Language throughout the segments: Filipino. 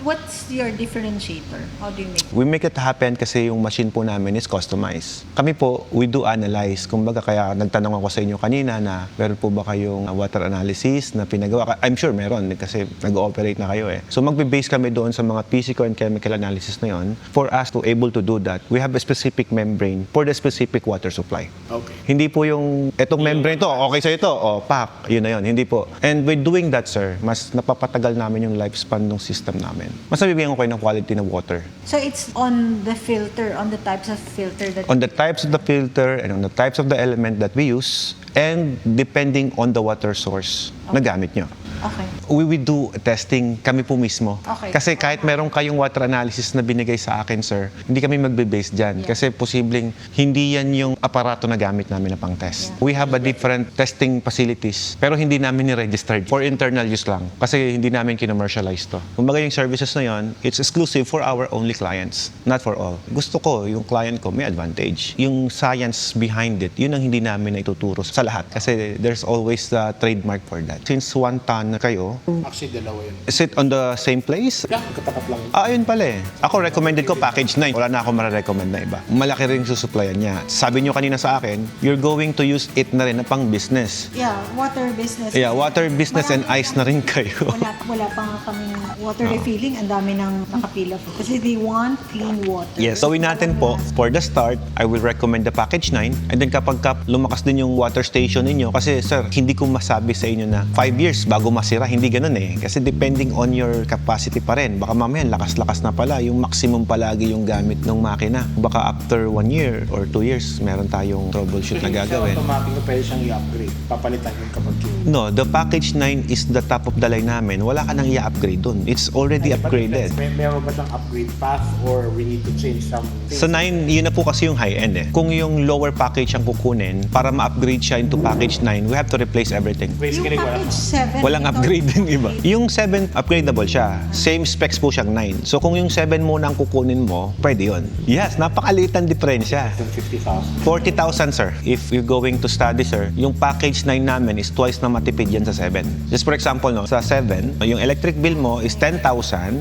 What's your differentiator? How do you make it? We make it happen kasi yung machine po namin is customized. Kami po, we do analyze. Kumbaga, kaya nagtanong ako sa inyo kanina na meron po ba kayong water analysis na pinagawa? I'm sure meron kasi nag-ooperate na kayo eh. So magbe-base kami doon sa mga physical and chemical analysis na yon. For us to able to do that, we have a specific membrane for the specific water supply. Okay. Hindi po yung, etong membrane to, okay sa ito, o pak, yun na yun. Hindi po. And with doing that, sir, mas napapatagal namin yung lifespan ng system namin. Mas nabibigyan ko kayo ng quality ng water. So it's on the filter, on the types of filter that On the types of the filter and on the types of the element that we use and depending on the water source na gamit nyo. Okay. We do testing kami po mismo. Okay. Kasi kahit meron kayong water analysis na binigay sa akin, sir, hindi kami magbe-base dyan. Yeah. Kasi posibleng hindi yan yung aparato na gamit namin na pang-test. Yeah. We have a different testing facilities, pero hindi namin ni-registered for internal use lang. Kasi hindi namin kinomercialize to. Kumbaga yung services na yon, it's exclusive for our only clients, not for all. Gusto ko, yung client ko may advantage. Yung science behind it, yun ang hindi namin na ituturo sa lahat. Kasi there's always a trademark for that. Since 1 ton na kayo, Actually, dalawa yun. is it on the same place? Yeah, katapat lang. Ayun pala eh. Ako recommended ko package 9. Wala na ako mara-recommend na iba. Malaki rin susuplayan niya. Sabi niyo kanina sa akin, you're going to use it na rin na pang business. Yeah, water business. Yeah, water business and Marami ice na rin kayo. Wala pa nga kaming water refilling. Ang dami nang nakapila po. Kasi they want clean water. Yes, gawin natin po, for the start, I will recommend the package 9. And then kapag lumakas din yung water station ninyo, kasi sir, hindi ko masabi sa inyo na 5 years bago masira, hindi ganun eh. Kasi depending on your capacity pa rin. Baka mamaya, lakas-lakas na pala. Yung maximum palagi yung gamit ng makina. Baka after 1 year or 2 years, meron tayong troubleshoot na gagawin. Automatic na pwede siyang i-upgrade. Papalitan yung kapag No, the package 9 is the top of the line namin. Wala ka nang i-upgrade dun. It's already upgraded. Meron ba siyang upgrade path or we need to change something? Sa 9, yun na po kasi yung high-end eh. Kung yung lower package ang kukunin, para ma-upgrade siya into package 9, we have to replace everything. Yung Basically, wala. package 7. Walang upgrade din iba. Yung 7, upgradable siya. Same specs po siyang 9. So kung yung 7 muna ang kukunin mo, pwede yun. Yes, napakaliit ang diferensya. 50,000. 40,000, sir. If you're going to study, sir, yung package 9 namin is twice na matipid yan sa 7. Just for example, no, sa 7, yung electric bill mo is 10,000,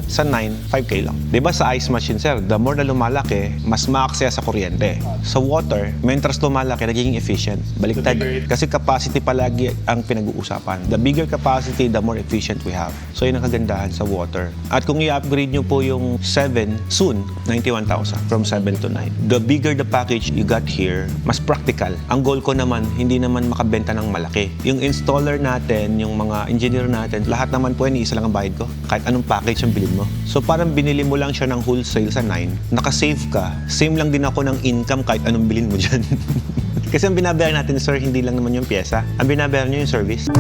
sa 9, 5K lang. Diba sa ice machine, sir, the more na lumalaki, mas ma-access sa kuryente. Sa water, mentras lumalaki, nagiging efficient. Baliktad. Kasi capacity palagi ang pinag-uusapan. The bigger capacity, the more efficient we have. So yun ang kagandahan sa water. At kung i-upgrade nyo po yung 7, soon, 91,000 from 7 to 9. The bigger the package you got here, mas practical. Ang goal ko naman, hindi naman makabenta ng malaki. Yung installer natin, yung mga engineer natin, lahat naman po yan, isa lang ang bayad ko. Kahit anong package ang bilhin mo. So parang binili mo lang siya ng wholesale sa 9, nakasave ka. Same lang din ako ng income kahit anong bilhin mo dyan. Kasi ang binabayaran natin, sir, hindi lang naman yung pyesa. Ang binabayaran nyo yung service.